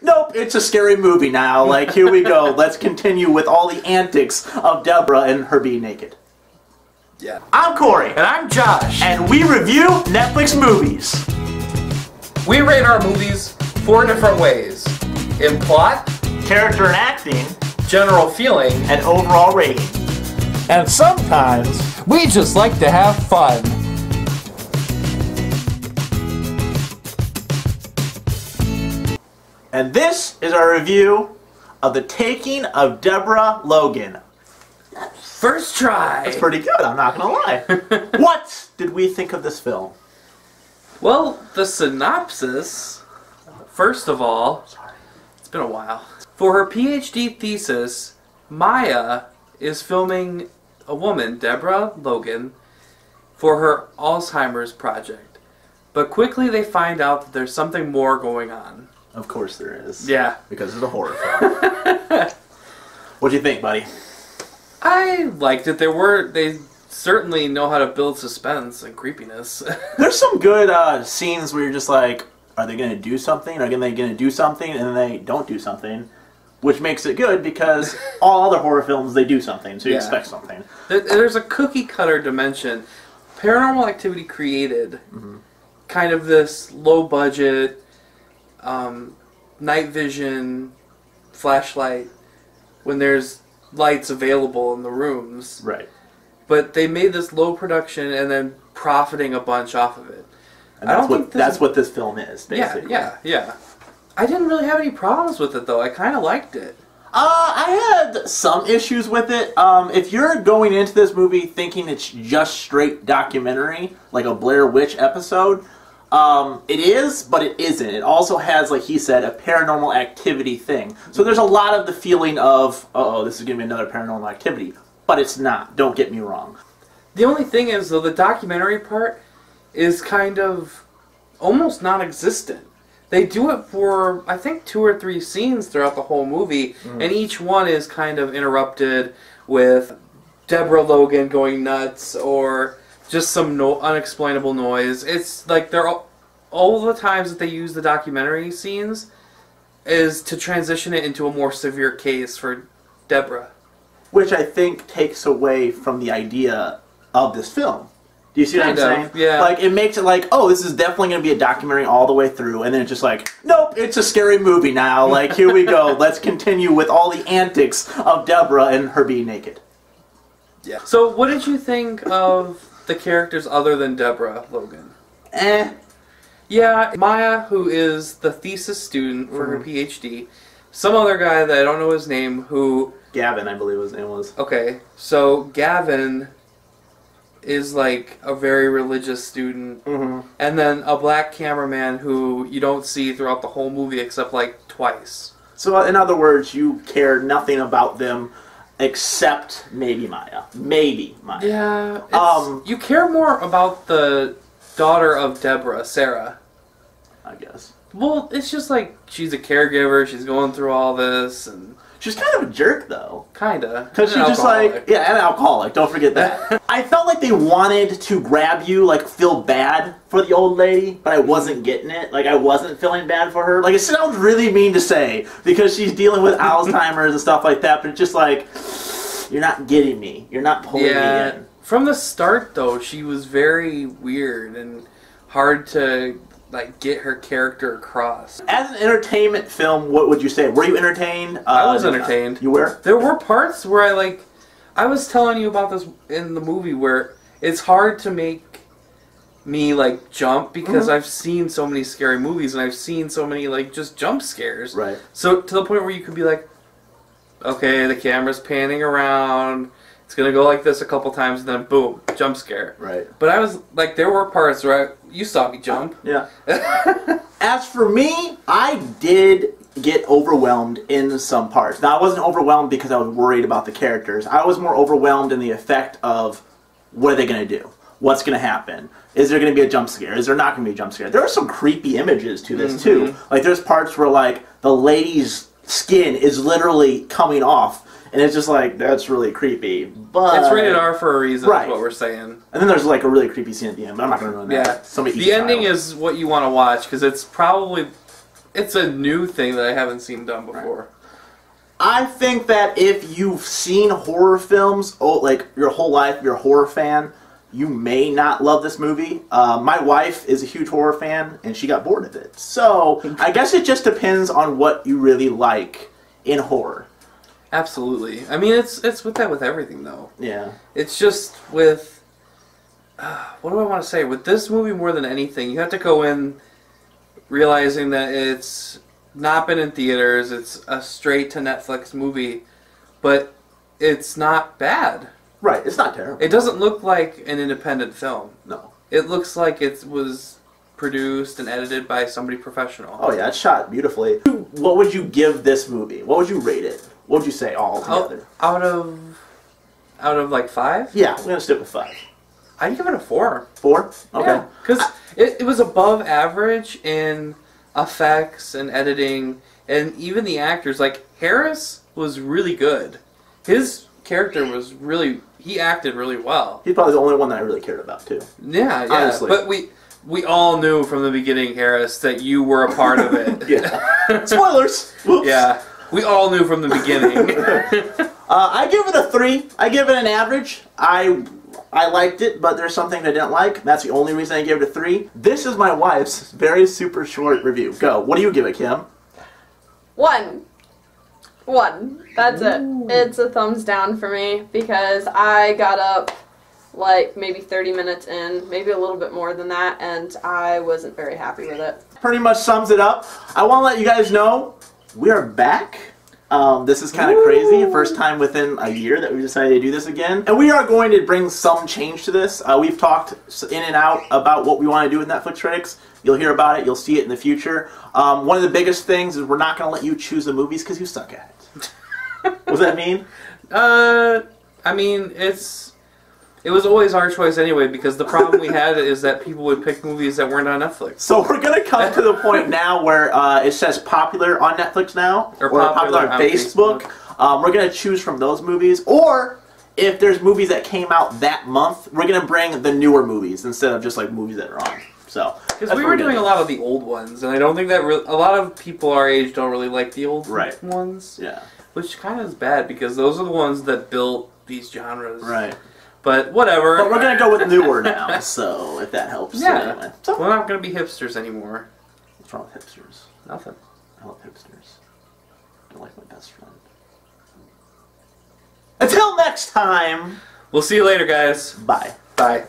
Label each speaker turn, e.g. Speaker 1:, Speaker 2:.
Speaker 1: nope, it's a scary movie now. Like, here we go. Let's continue with all the antics of Deborah and her being naked.
Speaker 2: Yeah.
Speaker 1: I'm Corey.
Speaker 2: And I'm Josh.
Speaker 1: And we review Netflix movies.
Speaker 2: We rate our movies 4 different ways. In plot,
Speaker 1: Character and acting,
Speaker 2: general feeling,
Speaker 1: and overall rating.
Speaker 2: and sometimes we just like to have fun.
Speaker 1: And this is our review of The Taking of Deborah Logan.
Speaker 2: First try.
Speaker 1: That's pretty good, I'm not gonna lie. What did we think of this film?
Speaker 2: Well, the synopsis, first of all, it's been a while. For her PhD thesis, Maya is filming a woman, Deborah Logan, for her Alzheimer's project. But quickly they find out that there's something more going on.
Speaker 1: Of course there is.
Speaker 2: Yeah.
Speaker 1: Because it's a horror film. What'd you think, buddy?
Speaker 2: I liked it. They certainly know how to build suspense and creepiness.
Speaker 1: There's some good scenes where you're just like, are they going to do something? Are they going to do something? And then they don't do something. Which makes it good because all other horror films, they do something. So you expect something.
Speaker 2: There's a cookie cutter dimension. Paranormal Activity created kind of this low budget, night vision, flashlight, when there's lights available in the rooms.
Speaker 1: Right.
Speaker 2: But they made this low production and then profiting a bunch off of it.
Speaker 1: And that's what this film is, basically.
Speaker 2: Yeah. I didn't really have any problems with it, though. I kind of liked it.
Speaker 1: I had some issues with it. If you're going into this movie thinking it's just straight documentary, like a Blair Witch episode, it is, but it isn't. It also has, like he said, a paranormal activity thing. So there's a lot of the feeling of, uh-oh, this is going to be another paranormal activity. But it's not. Don't get me wrong.
Speaker 2: The only thing is, though, the documentary part is kind of almost non-existent. They do it for, I think, 2 or 3 scenes throughout the whole movie, and each one is kind of interrupted with Deborah Logan going nuts or just some unexplainable noise. It's like they're all the times that they use the documentary scenes is to transition it into a more severe case for Deborah.
Speaker 1: Which I think takes away from the idea of this film. Do you see what I'm saying?
Speaker 2: Yeah.
Speaker 1: Like, it makes it like, oh, this is definitely going to be a documentary all the way through, and then it's just like, nope, it's a scary movie now. Like, here we go. Let's continue with all the antics of Deborah and her being naked.
Speaker 2: Yeah. So, what did you think of the characters other than Deborah Logan? Yeah, Maya, who is the thesis student for her PhD. Some other guy that I don't know his name who...
Speaker 1: Gavin, I believe his name was.
Speaker 2: Okay, so Gavin is like a very religious student, and then a black cameraman who you don't see throughout the whole movie except like twice.
Speaker 1: So in other words, you care nothing about them except maybe Maya. Maybe Maya.
Speaker 2: Yeah, you care more about the daughter of Deborah, Sarah.
Speaker 1: I guess.
Speaker 2: Well, it's just like she's a caregiver, she's going through all this, and...
Speaker 1: She's kind of a jerk, though.
Speaker 2: Kinda.
Speaker 1: Because she's just like, yeah, and an alcoholic, don't forget that. I felt like they wanted to grab you, like, feel bad for the old lady, but I wasn't getting it. Like, I wasn't feeling bad for her. Like, it sounds really mean to say, because she's dealing with Alzheimer's and stuff like that, but it's just like, you're not getting me. You're not pulling me in.
Speaker 2: From the start, though, she was very weird and hard to... like, get her character across.
Speaker 1: As an entertainment film, what would you say? Were you entertained?
Speaker 2: I was entertained.
Speaker 1: You were?
Speaker 2: There were parts where I was telling you about this in the movie where it's hard to make me, like, jump because I've seen so many scary movies and I've seen so many, like, just jump scares.
Speaker 1: Right.
Speaker 2: So, to the point where you could be like, okay, the camera's panning around, it's gonna go like this a couple times and then boom, jump scare.
Speaker 1: Right.
Speaker 2: But I was, like, there were parts where you saw me jump.
Speaker 1: Yeah. As for me, I did get overwhelmed in some parts. Now, I wasn't overwhelmed because I was worried about the characters. I was more overwhelmed in the effect of, what are they going to do? What's going to happen? Is there going to be a jump scare? Is there not going to be a jump scare? There are some creepy images to this, too. Like, there's parts where, like, the lady's skin is literally coming off. And it's just like, that's really creepy. But
Speaker 2: it's rated R for a reason,
Speaker 1: right.
Speaker 2: Is what we're saying.
Speaker 1: And then there's like a really creepy scene at the end, but I'm not going to ruin that.
Speaker 2: Yeah. The ending is what you want to watch, because it's it's a new thing that I haven't seen done before.
Speaker 1: Right. I think that if you've seen horror films, like your whole life, you're a horror fan, you may not love this movie. My wife is a huge horror fan, and she got bored of it. So I guess it just depends on what you really like in horror.
Speaker 2: Absolutely. I mean, it's with that with everything, though.
Speaker 1: Yeah.
Speaker 2: It's just with... what do I want to say? With this movie more than anything, you have to go in realizing that it's not been in theaters, it's a straight-to-Netflix movie, but it's not bad.
Speaker 1: Right, it's not terrible.
Speaker 2: It doesn't look like an independent film.
Speaker 1: No.
Speaker 2: It looks like it was produced and edited by somebody professional.
Speaker 1: Oh yeah, it's shot beautifully. What would you give this movie? What would you rate it? What would you say all together?
Speaker 2: Out of like 5?
Speaker 1: Yeah, we're gonna stick with 5.
Speaker 2: I'd give it a 4.
Speaker 1: 4? Okay.
Speaker 2: Because it was above average in effects and editing, and even the actors. Like, Harris was really good. His character was really... He acted really well.
Speaker 1: He's probably the only one that I really cared about, too.
Speaker 2: Yeah.
Speaker 1: Honestly.
Speaker 2: But we all knew from the beginning, Harris, that you were a part of it.
Speaker 1: Yeah. Spoilers! Whoops.
Speaker 2: Yeah. We all knew from the beginning.
Speaker 1: I give it a 3. I give it an average. I liked it, but there's something I didn't like. That's the only reason I gave it a 3. This is my wife's very super short review. Go. What do you give it, Kim?
Speaker 3: 1. That's it. It's a thumbs down for me because I got up like maybe 30 minutes in, maybe a little bit more than that, and I wasn't very happy with it.
Speaker 1: Pretty much sums it up. I want to let you guys know we are back. This is kind of crazy. First time within a year that we decided to do this again. And we are going to bring some change to this. We've talked in and out about what we want to do with Netflix Critix. You'll hear about it. You'll see it in the future. One of the biggest things is we're not going to let you choose the movies because you suck at it. What does that mean?
Speaker 2: I mean, it was always our choice anyway, because the problem we had is that people would pick movies that weren't on Netflix.
Speaker 1: So we're going to come to the point now where it says popular on Netflix now, or popular on Facebook. We're going to choose from those movies, or if there's movies that came out that month, we're going to bring the newer movies instead of just like movies that are on. So
Speaker 2: because we were doing a lot of the old ones, and I don't think that a lot of people our age don't really like the old ones.
Speaker 1: Yeah.
Speaker 2: Which kind of is bad, because those are the ones that built these genres.
Speaker 1: Right.
Speaker 2: But whatever.
Speaker 1: But we're going to go with newer now, so if that helps.
Speaker 2: Yeah.
Speaker 1: Anyway. So,
Speaker 2: we're not going to be hipsters anymore.
Speaker 1: what's wrong with hipsters?
Speaker 2: Nothing.
Speaker 1: I love hipsters. They're like my best friend. Until next time.
Speaker 2: We'll see you later, guys.
Speaker 1: Bye.
Speaker 2: Bye.